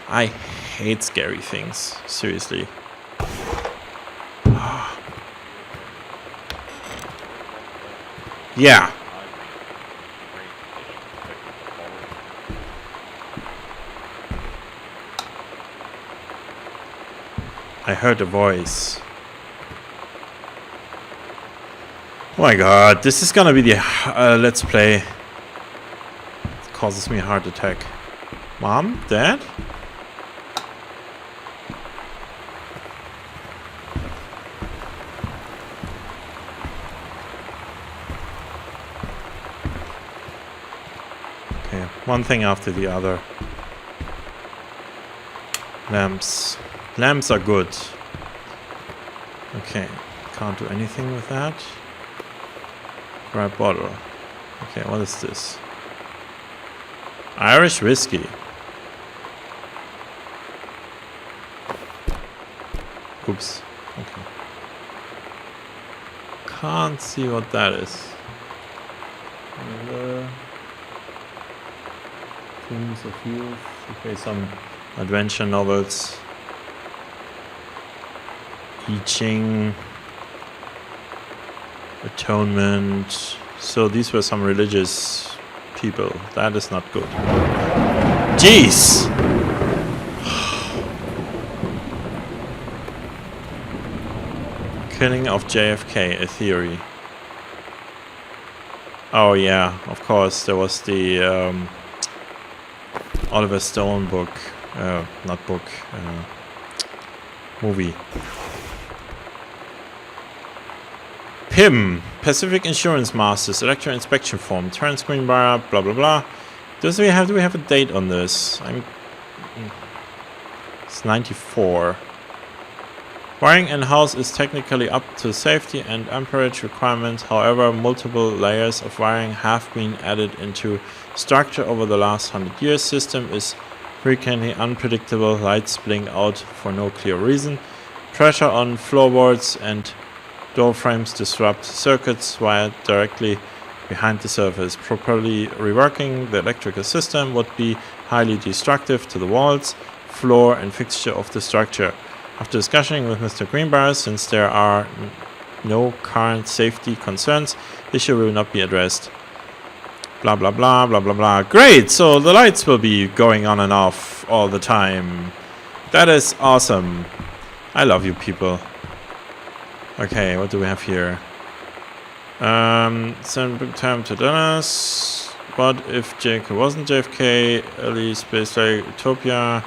I hate scary things. Seriously. Yeah. I heard a voice. Oh my god, this is gonna be the let's play. It causes me a heart attack. Mom? Dad? Okay, one thing after the other. Lamps. Lamps are good. Okay, can't do anything with that. Grab bottle. Okay, what is this? Irish whiskey. Oops. Okay. Can't see what that is. Tombs of Youth. Okay, some adventure novels. I Ching. Atonement. So these were some religious people. That is not good. Jeez! Killing of JFK, a theory. Oh yeah, of course, there was the Oliver Stone book. Not book. Movie. PIM, Pacific Insurance Masters, Electro Inspection Form, Terrence Greenbrier, blah blah blah. Do we have a date on this? It's 94. Wiring in-house is technically up to safety and amperage requirements. However, multiple layers of wiring have been added into structure over the last 100 years. System is frequently unpredictable. Lights blink out for no clear reason. Pressure on floorboards and door frames disrupt circuits wired directly behind the surface. Properly reworking the electrical system would be highly destructive to the walls, floor and fixture of the structure. After discussing with Mr. Greenbrier, since there are no current safety concerns, the issue will not be addressed. Blah blah blah blah blah blah. Great! So the lights will be going on and off all the time. That is awesome. I love you people. Okay, what do we have here? Send time to Dennis. What if JFK wasn't JFK? Early space like Utopia.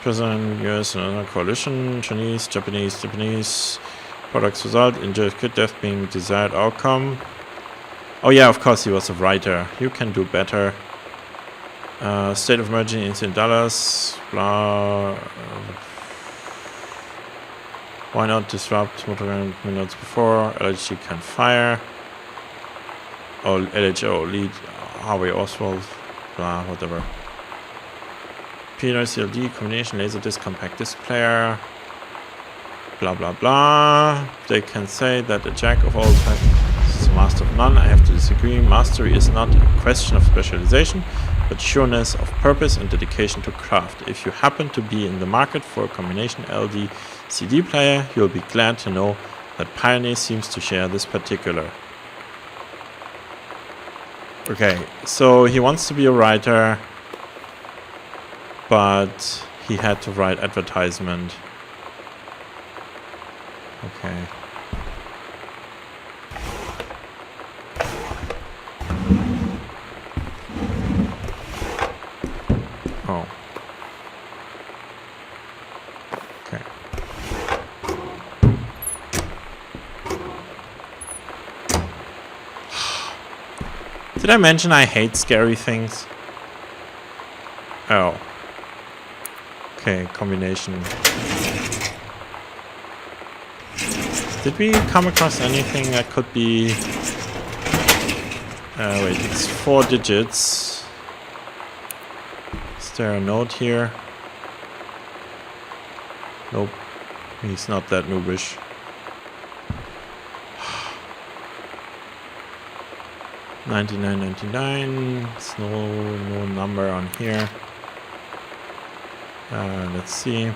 President, US, and another coalition. Chinese, Japanese. Products result in JFK death being desired outcome. Oh yeah, of course he was a writer. You can do better. State of emergency in Dallas. Blah. Why not disrupt motor minutes before? LHG can fire. Oh, LHO, lead Harvey Oswald. Blah, whatever. Peter CLD, combination, laser disc, compact disc player. Blah, blah, blah. They can say that a jack of all trades is a master of none. I have to disagree. Mastery is not a question of specialization, but sureness of purpose and dedication to craft. If you happen to be in the market for a combination LD CD player, you'll be glad to know that Pioneer seems to share this particular. Okay, so he wants to be a writer, but he had to write advertisement. Okay. Oh. Okay. Did I mention I hate scary things? Oh. Okay, combination. Did we come across anything that could be... wait, it's 4 digits. Is there a note here? Nope. He's not that noobish. $99.99. There's no number on here. Let's see.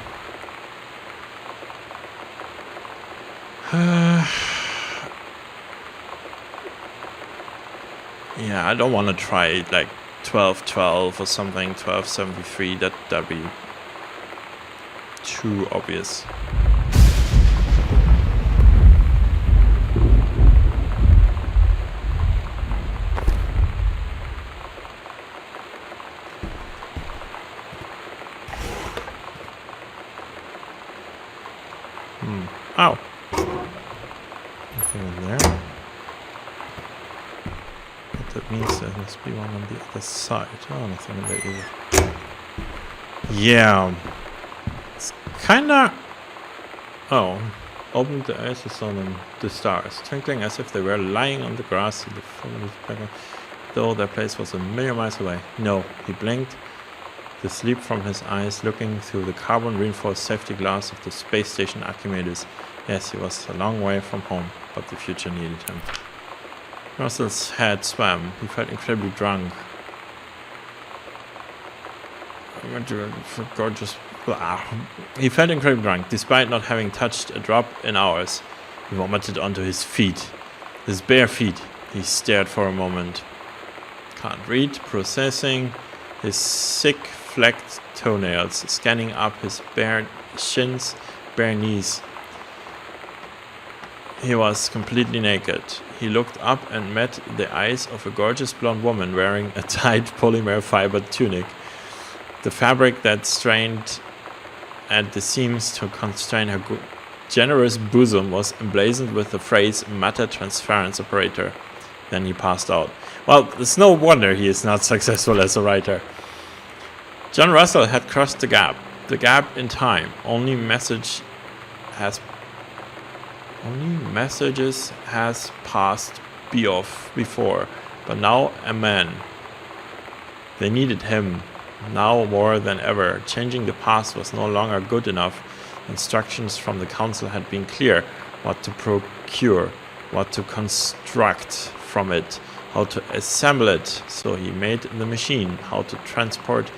Yeah, I don't want to try like 1212 or something, 1273. That'd be too obvious. Oh. Nothing in there. What that means there must be one on the other side. Oh, nothing in there either. Yeah. It's kinda... Oh. Opened the eyes and saw them, the stars, twinkling as if they were lying on the grass in the forest, though their place was a million miles away. No, he blinked, the sleep from his eyes, looking through the carbon-reinforced safety glass of the space station Archimedes. Yes, he was a long way from home, but the future needed him. Russell's head swam. He felt incredibly drunk. I went to for gorgeous... He felt incredibly drunk, despite not having touched a drop in hours. He vomited onto his feet. His bare feet. He stared for a moment. Can't read. Processing. His sick, flecked toenails, scanning up his bare shins, bare knees. He was completely naked. He looked up and met the eyes of a gorgeous blonde woman wearing a tight polymer fibered tunic. The fabric that strained at the seams to constrain her generous bosom was emblazoned with the phrase "Matter Transference Operator." Then he passed out. Well, it's no wonder he is not successful as a writer. John Russell had crossed the gap in time. Only messages has passed before, but now a man. They needed him. Now more than ever, changing the past was no longer good enough. Instructions from the council had been clear: what to procure, what to construct from it, how to assemble it. So he made the machine, how to transport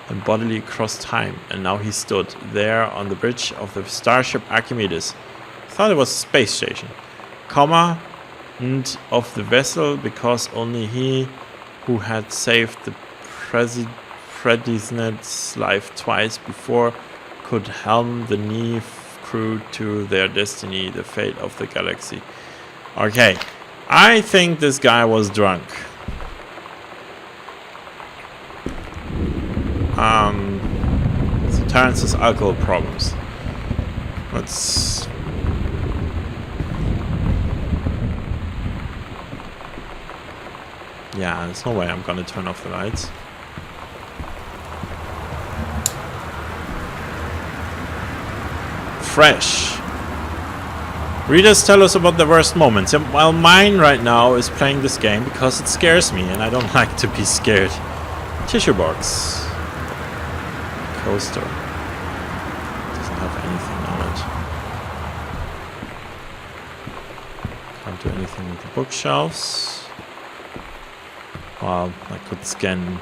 and bodily cross time. And now he stood there on the bridge of the starship Archimedes. Thought it was a space station. And of the vessel, because only he who had saved the President's life twice before could helm the Neve crew to their destiny, the fate of the galaxy. Okay, I think this guy was drunk. So Terrence has alcohol problems. Let's... Yeah, there's no way I'm gonna turn off the lights. Fresh. Readers tell us about the worst moments. Well, mine right now is playing this game because it scares me and I don't like to be scared. Tissue box. Coaster. Doesn't have anything on it. Can't do anything with the bookshelves. Well, I could scan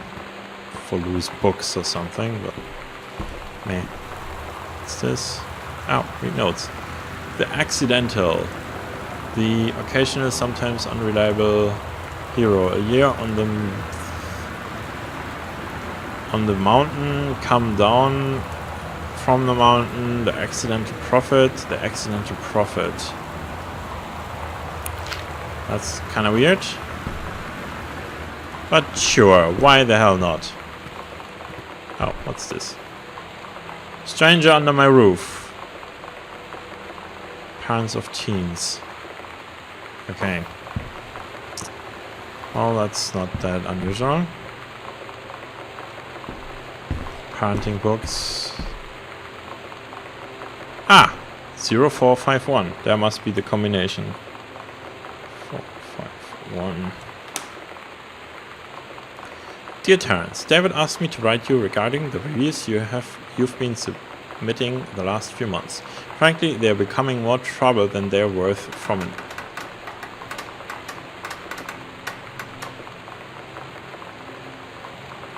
for loose books or something, but meh. What's this? Oh, read notes. The accidental, the occasional, sometimes unreliable hero. A year on the mountain, come down from the mountain. The accidental prophet. The accidental prophet. That's kind of weird. But sure, why the hell not? Oh, what's this? Stranger under my roof. Parents of teens. Okay. Well, that's not that unusual. Parenting books. Ah! 0451. There must be the combination. 451. Dear Terrence, David asked me to write you regarding the reviews you've been submitting the last few months. Frankly, they are becoming more trouble than they're worth from.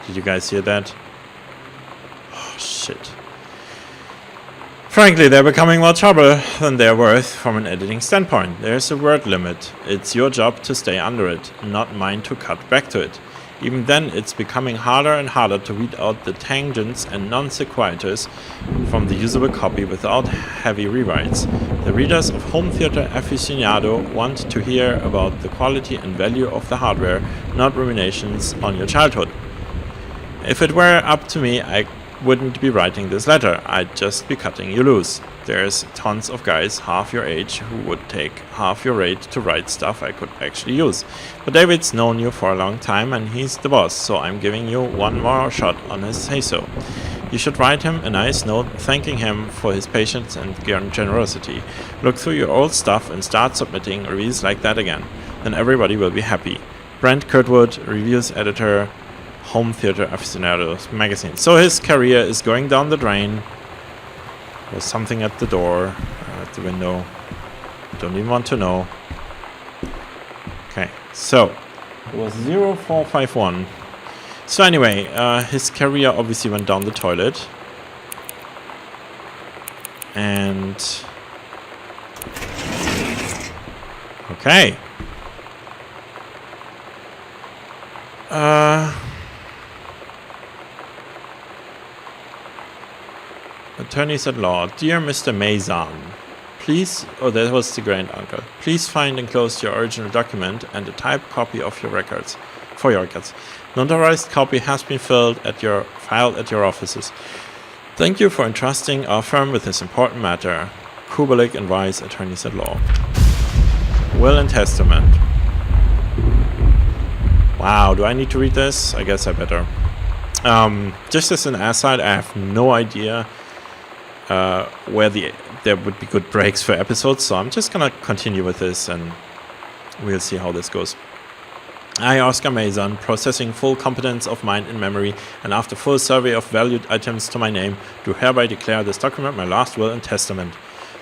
Did you guys hear that? Oh, shit. bullshit. Frankly, they're becoming more trouble than they're worth from an editing standpoint. There's a word limit. It's your job to stay under it, not mine to cut back to it. Even then, it's becoming harder and harder to weed out the tangents and non-sequiturs from the usable copy without heavy rewrites. The readers of Home Theater Aficionado want to hear about the quality and value of the hardware, not ruminations on your childhood. If it were up to me, I wouldn't be writing this letter. I'd just be cutting you loose. There's tons of guys half your age who would take half your rate to write stuff I could actually use. But David's known you for a long time and he's the boss, so I'm giving you one more shot on his say-so. You should write him a nice note thanking him for his patience and generosity. Look through your old stuff and start submitting reviews like that again. Then everybody will be happy. Brent Kurtwood, reviews editor, Home Theater Aficionados magazine. So his career is going down the drain. There's something at the door, at the window. Don't even want to know. Okay, so it was 0451. So anyway, his career obviously went down the toilet. And okay. Attorneys at law, dear Mr. Mason, please, oh, that was the grand uncle. Please find enclosed your original document and a typed copy of your records. For your records, notarized copy has been filed at your offices. Thank you for entrusting our firm with this important matter. Kubelik and Weiss, attorneys at law. Will and testament. Wow, do I need to read this? I guess I better. Just as an aside, I have no idea where there would be good breaks for episodes, so I'm just gonna continue with this and we'll see how this goes. I, Oscar Mason, processing full competence of mind and memory, and after full survey of valued items to my name, do hereby declare this document my last will and testament.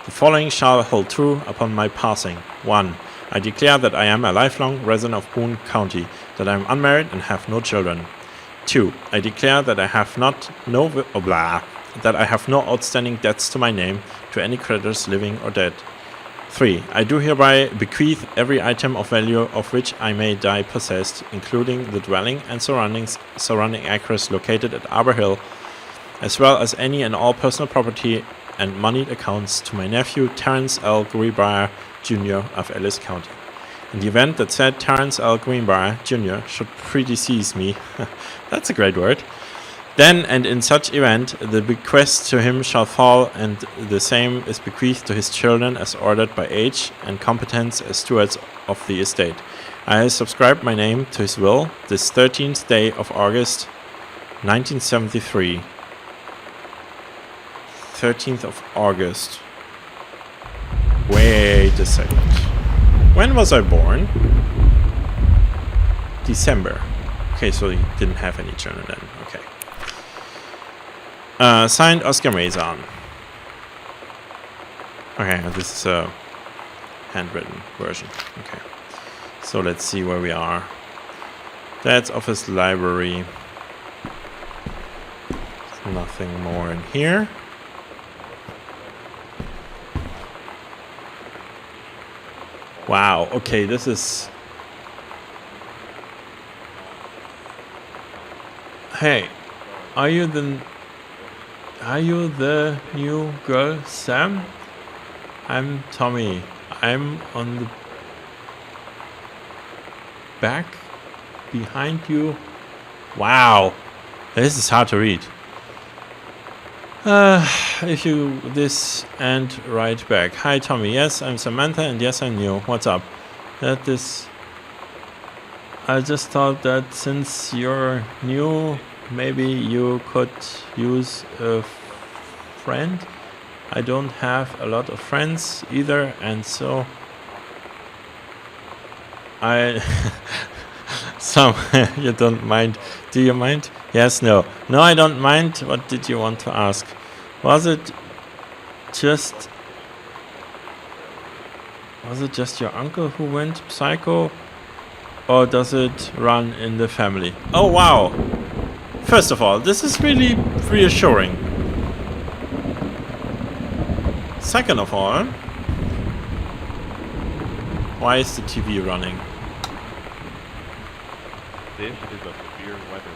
The following shall hold true upon my passing. 1. I declare that I am a lifelong resident of Boone County, that I am unmarried and have no children. 2. I declare that I have no outstanding debts to my name to any creditors living or dead. 3. I do hereby bequeath every item of value of which I may die possessed, including the dwelling and surrounding acres located at Arbor Hill, as well as any and all personal property and moneyed accounts to my nephew Terrence L. Greenbrier, Jr. of Ellis County. In the event that said Terrence L. Greenbrier, Jr. should predecease me, that's a great word, then and in such event, the bequest to him shall fall, and the same is bequeathed to his children as ordered by age and competence as stewards of the estate. I subscribe my name to his will this 13th day of August, 1973. 13th of August. Wait a second. When was I born? December. Okay, so he didn't have any children then. Okay. Signed Oscar Mason. Okay, this is a handwritten version. Okay. So let's see where we are. That's office library. There's nothing more in here. Wow, okay, this is... Hey, are you the new girl, Sam? I'm Tommy. I'm on the back behind you. Wow, this is hard to read. If you this and write back. Hi Tommy, yes I'm Samantha and yes I'm new. What's up? I just thought that since you're new, maybe you could use a friend. I don't have a lot of friends either, and so so you don't mind. Do you mind? Yes, no. No, I don't mind. What did you want to ask? Was it just your uncle who went psycho, or does it run in the family? Oh wow. First of all, this is really reassuring. Second of all, why is the TV running? This is a severe weather.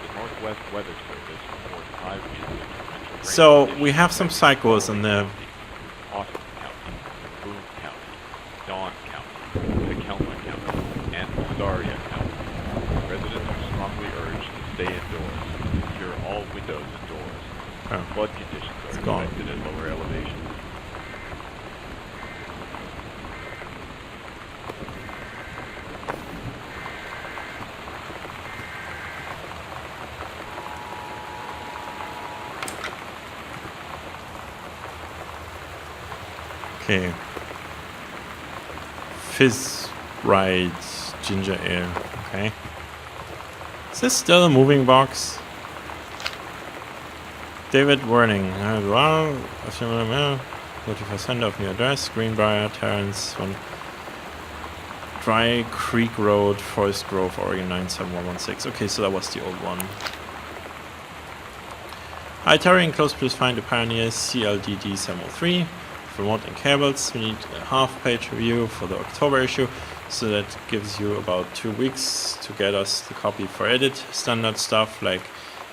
The Northwest Weather Service reports 5 weeks of torrential rain. So we have some psychos in there. Austin County, Boone County, Dawn County, Tacoma County, and Visaria County. Residents are strongly urged to stay indoors, secure all windows and doors. Oh. Flood conditions are expected at lower elevations. Okay. Fullbright ginger ale. Okay. Is this still a moving box? David warning. Well, 45% of new address. Greenbrier Terrace, one Dry Creek Road, Forest Grove, Oregon 97116. Okay, so that was the old one. Hi Terry, enclosed please find the Pioneer CLDD 703. Remote and cables. We need a half-page review for the October issue, so that gives you about 2 weeks to get us the copy for edit. Standard stuff like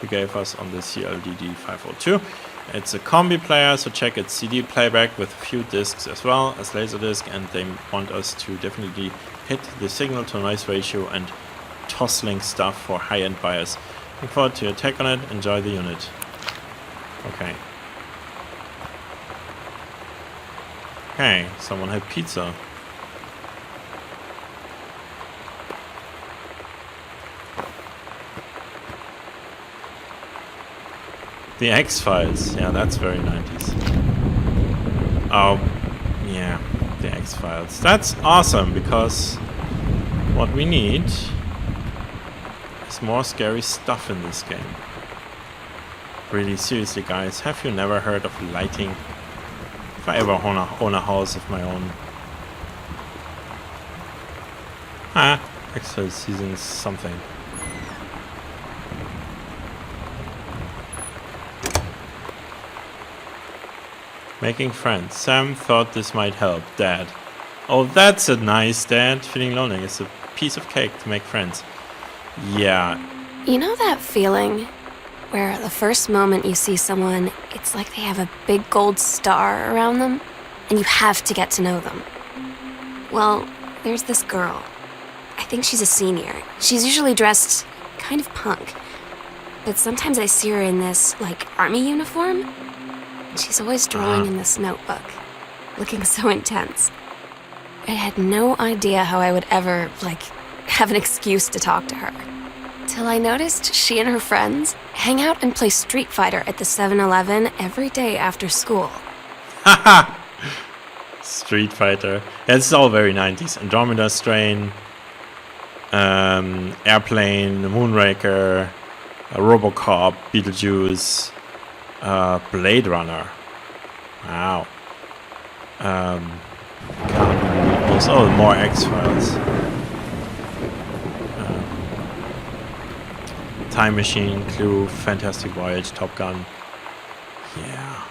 you gave us on the CLDD 502. It's a combi player, so check its CD playback with a few discs as well as Laserdisc, and they want us to definitely hit the signal to noise ratio and toslink stuff for high-end buyers. Looking forward to your take on it. Enjoy the unit. Okay. Okay, someone had pizza. The X-Files. Yeah, that's very 90s. Oh, yeah, the X-Files. That's awesome, because what we need is more scary stuff in this game. Really, seriously, guys, have you never heard of lighting? If I ever own a house of my own. Extra season something. Making friends. Sam thought this might help. Dad. Oh, that's a nice dad. Feeling lonely is a piece of cake to make friends. Yeah. You know that feeling where the first moment you see someone, it's like they have a big gold star around them, and you have to get to know them? Well, there's this girl. I think she's a senior. She's usually dressed kind of punk, but sometimes I see her in this, army uniform. She's always drawing in this notebook, looking so intense. I had no idea how I would ever, have an excuse to talk to her. Till I noticed she and her friends hang out and play Street Fighter at the 7-Eleven every day after school. Haha! Street Fighter. Yeah, it's all very 90s. Andromeda Strain, Airplane, Moonraker, Robocop, Beetlejuice, Blade Runner. Wow. Also more X-Files. Time Machine, Clue, Fantastic Voyage, Top Gun. Yeah.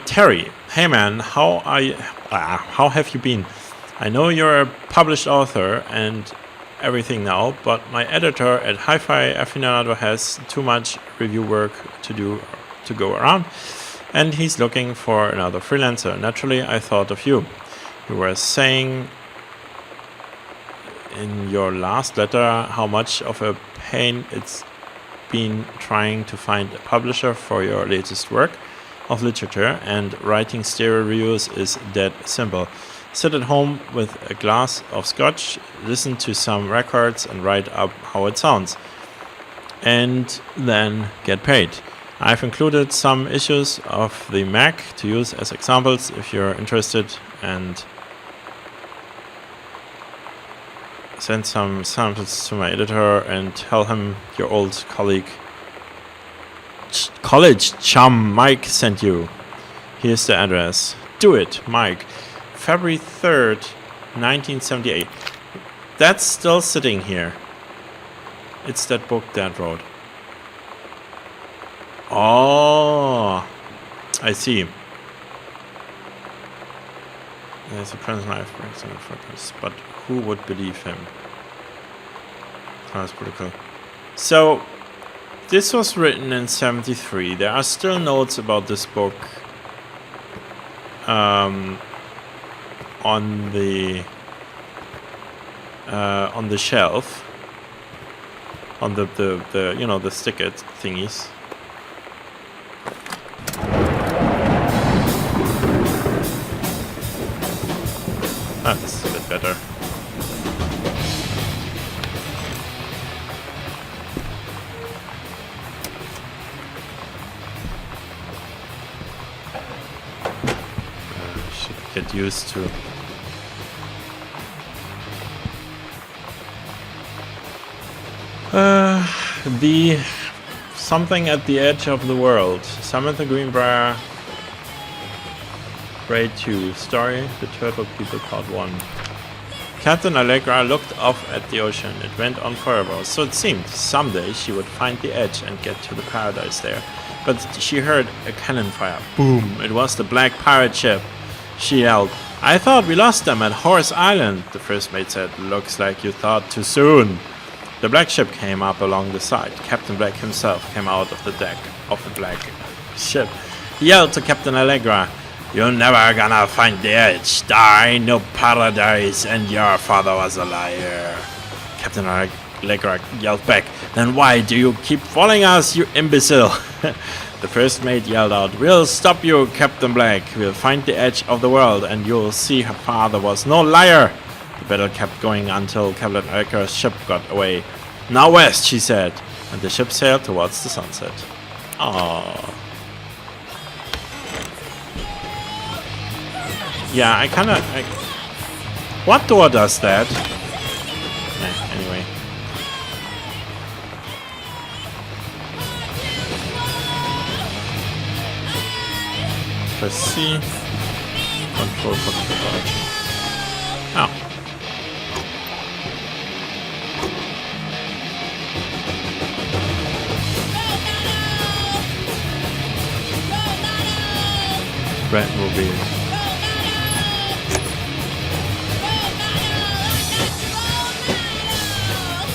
Terry, hey man, how have you been? I know you're a published author and everything now, but my editor at Hi-Fi Aficionado has too much review work to go around, and he's looking for another freelancer. Naturally, I thought of you. You were saying in your last letter how much of a pain it's been trying to find a publisher for your latest work of literature, and writing stereo reviews is dead simple. Sit at home with a glass of scotch, listen to some records and write up how it sounds, and then get paid. I've included some issues of the Mac to use as examples if you're interested, and send some samples to my editor and tell him your old college chum Mike sent you. Here's the address. Do it, Mike. February 3rd, 1978. That's still sitting here. It's that book Dad wrote. Oh, I see. There's a present life breaks on the focus, but who would believe him? That's pretty cool. So, this was written in 73. There are still notes about this book on the shelf, on the you know, the sticker thingies. That's a bit better. Should get used to. The something at the edge of the world. Samantha Greenbrier. Grade 2. Story: The Turtle People, Part 1. Captain Allegra looked off at the ocean. It went on forever. So it seemed someday she would find the edge and get to the paradise there. But she heard a cannon fire. Boom! It was the black pirate ship. She yelled, "I thought we lost them at Horse Island." The first mate said, "Looks like you thought too soon." The black ship came up along the side. Captain Black himself came out of the deck of the black ship. He yelled to Captain Allegra, "You're never gonna find the edge. There ain't no paradise, and your father was a liar." Captain Allegra yelled back, "Then why do you keep following us, you imbecile?" The first mate yelled out, "We'll stop you, Captain Black. We'll find the edge of the world, and you'll see her father was no liar." The battle kept going until Captain Allegra's ship got away. "Now west," she said, and the ship sailed towards the sunset. Aww. Yeah, I kinda... What door does that? Anyway. Press C. Control for the direction. Oh. Batmobile.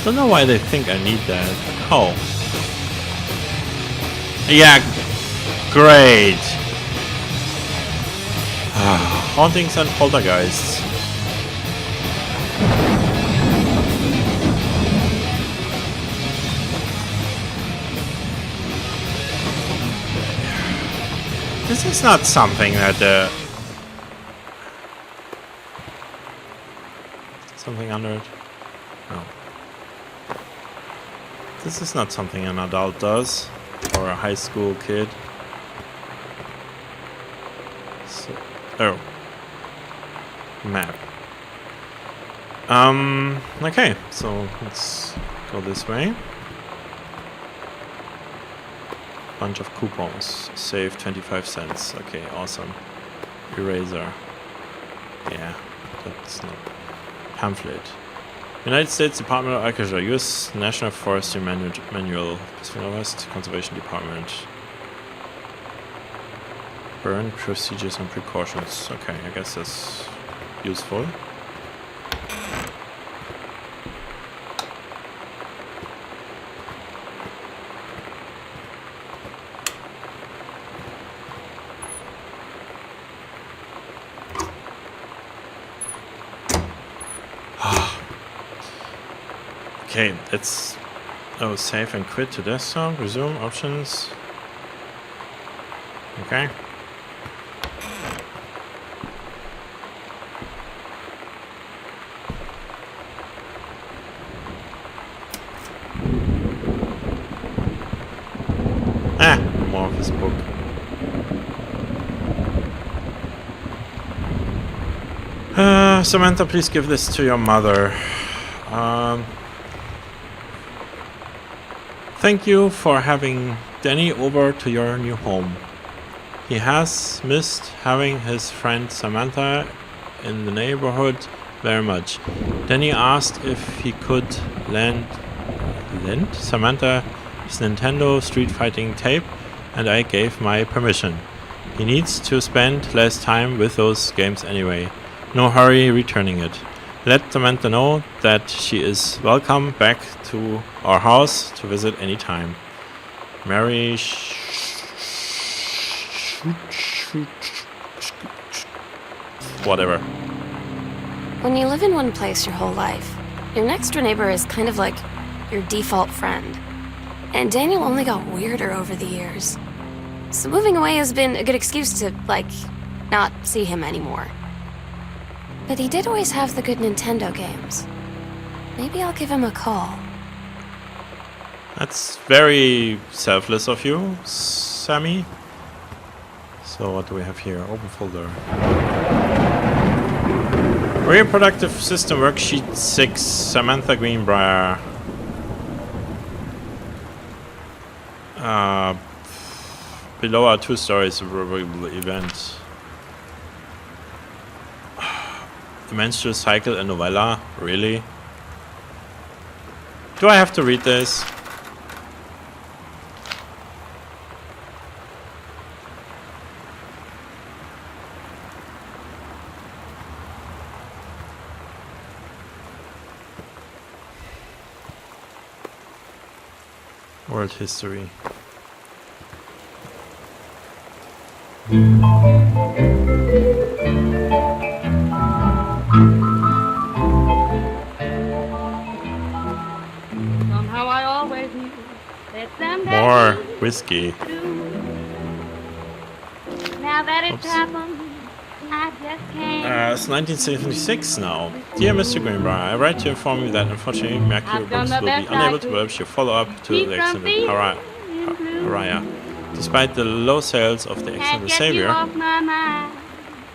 Don't know why they think I need that. Oh. Yeah. Great. Hauntings and poltergeists. This is not something that something under it. No. This is not something an adult does, or a high school kid. So, oh. Map. Okay, so let's go this way. Bunch of coupons. Save 25 cents. Okay, awesome. Eraser. Yeah, that's not. Pamphlet. United States Department of Agriculture, U.S. National Forestry Manual, Pacific Northwest Conservation Department. Burn procedures and precautions. Okay, I guess that's useful. Okay, let's save and quit to desktop, resume options. Okay. More of this book. Samantha, please give this to your mother. Thank you for having Danny over to your new home. He has missed having his friend Samantha in the neighborhood very much. Danny asked if he could lend Samantha his Nintendo Street Fighting tape and I gave my permission. He needs to spend less time with those games anyway. No hurry returning it. Let Samantha know that she is welcome back to our house to visit anytime. Mary whatever. When you live in one place your whole life, your next door neighbor is kind of like your default friend. And Daniel only got weirder over the years. So moving away has been a good excuse to, not see him anymore. But he did always have the good Nintendo games. Maybe I'll give him a call. That's very selfless of you, Sammy. So what do we have here? Open folder. Reproductive System Worksheet 6, Samantha Greenbrier. Below are 2 stories of a event. The menstrual cycle, a novella? Really? Do I have to read this? World history. Somehow I always knew that someday More whiskey. now that it's Oops. happened, I just can't. It's 1976 now. Dear Mr. Greenbrier, I write to inform you that unfortunately Mercury I've done Books the will be best unable I to could. publish your follow-up to Keep the from excellent feeling Pariah. Despite the low sales of the Can't excellent get you Savior, off my mind.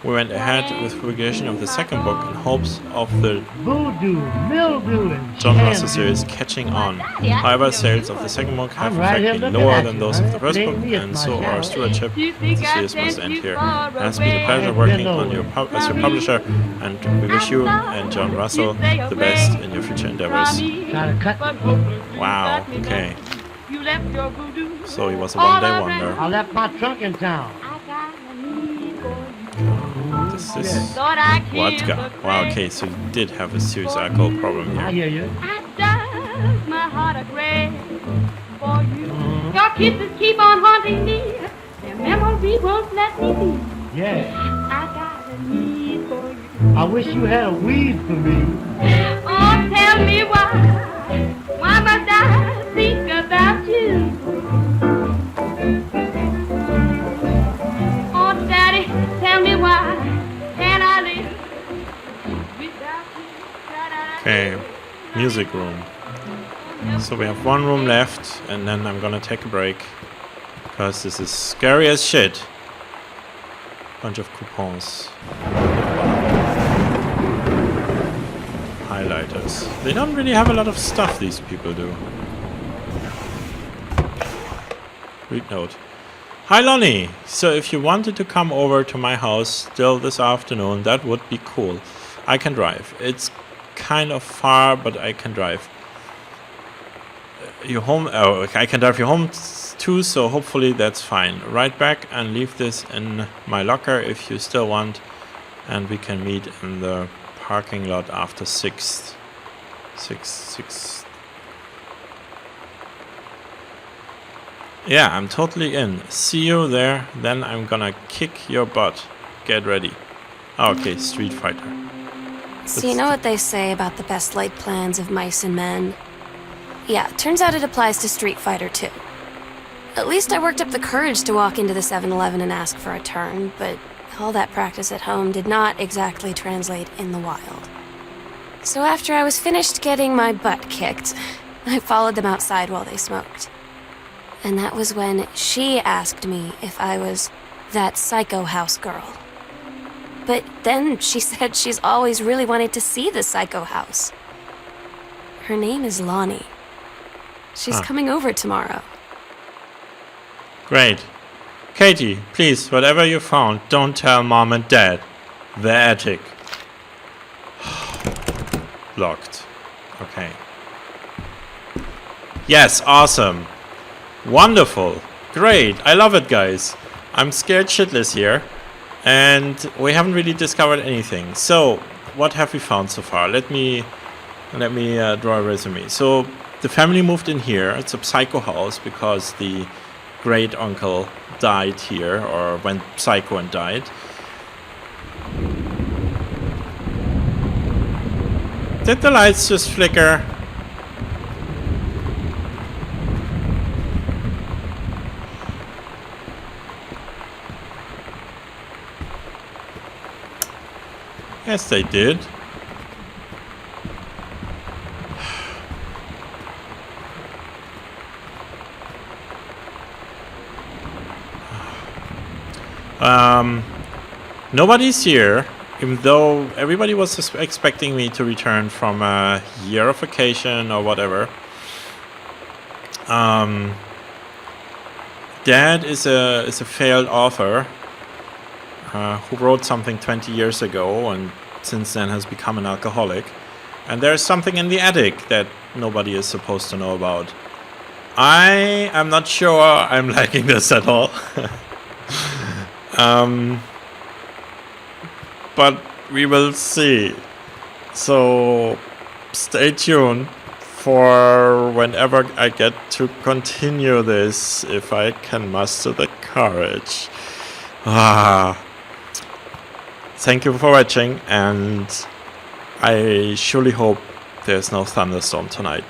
we went ahead with publication of the second book in hopes of the Voodoo, mildew, and John Russell Shandy. series catching on. Yeah, However, you know sales you of the are. second book have I'm in right fact here been looking lower at than you, those honey. of the first It book, ain't me, it's and my so our shadow. stewardship You of think the I series must sent end you here. far It has been a away? pleasure I've working been on your nowhere. as your publisher, and we wish you and John Russell the best in your future endeavors. Try to cut But me. hopeless you Wow, got me okay. back. You left your voodoo. So he was a all one-day around. wonder. I left my trunk in town. I got a need for you. This is Thought I killed vodka. the Wow, craze. okay, so he did have a serious alcohol problem I here. hear you. I does my heart a grave for you. Your kisses keep on haunting me. Their memory won't let me be. Yeah. I got a need for you. I wish you had a weed for me. Oh, tell me why. Why must I think about you? Oh, Daddy, tell me why. Can I live without you? Okay, music room. So we have one room left, and then I'm gonna take a break because this is scary as shit. Bunch of coupons, highlighters. They don't really have a lot of stuff. These people do. Read note. Hi Lonnie. So if you wanted to come over to my house still this afternoon, that would be cool. I can drive. It's kind of far, but I can drive you home. Oh, I can drive you home too, so hopefully that's fine. Right back and leave this in my locker if you still want, and we can meet in the parking lot after 6. Yeah, I'm totally in. See you there, then I'm gonna kick your butt. Get ready. Okay, Street Fighter. So you know what they say about the best laid plans of mice and men? Yeah, turns out it applies to Street Fighter too. At least I worked up the courage to walk into the 7-Eleven and ask for a turn, but all that practice at home did not exactly translate in the wild. So after I was finished getting my butt kicked, I followed them outside while they smoked. And that was when she asked me if I was that psycho house girl. But then she said she's always really wanted to see the psycho house. Her name is Lonnie. She's coming over tomorrow. Great. Katie, please, whatever you found, don't tell Mom and Dad. The attic. Locked. Okay. Yes, awesome. Wonderful. Great, I love it, guys. I'm scared shitless here, and we haven't really discovered anything. So, what have we found so far? Let me draw a resume. So, the family moved in here. It's a psycho house because the great uncle died here, or went psycho and died. Did the lights just flicker? Yes, they did. Nobody's here, even though everybody was expecting me to return from a year of vacation or whatever. Dad is a failed author who wrote something 20 years ago and since then has become an alcoholic. And there's something in the attic that nobody is supposed to know about. I am not sure I'm liking this at all. But we will see. So stay tuned for whenever I get to continue this, if I can muster the courage. Thank you for watching, and I surely hope there's no thunderstorm tonight.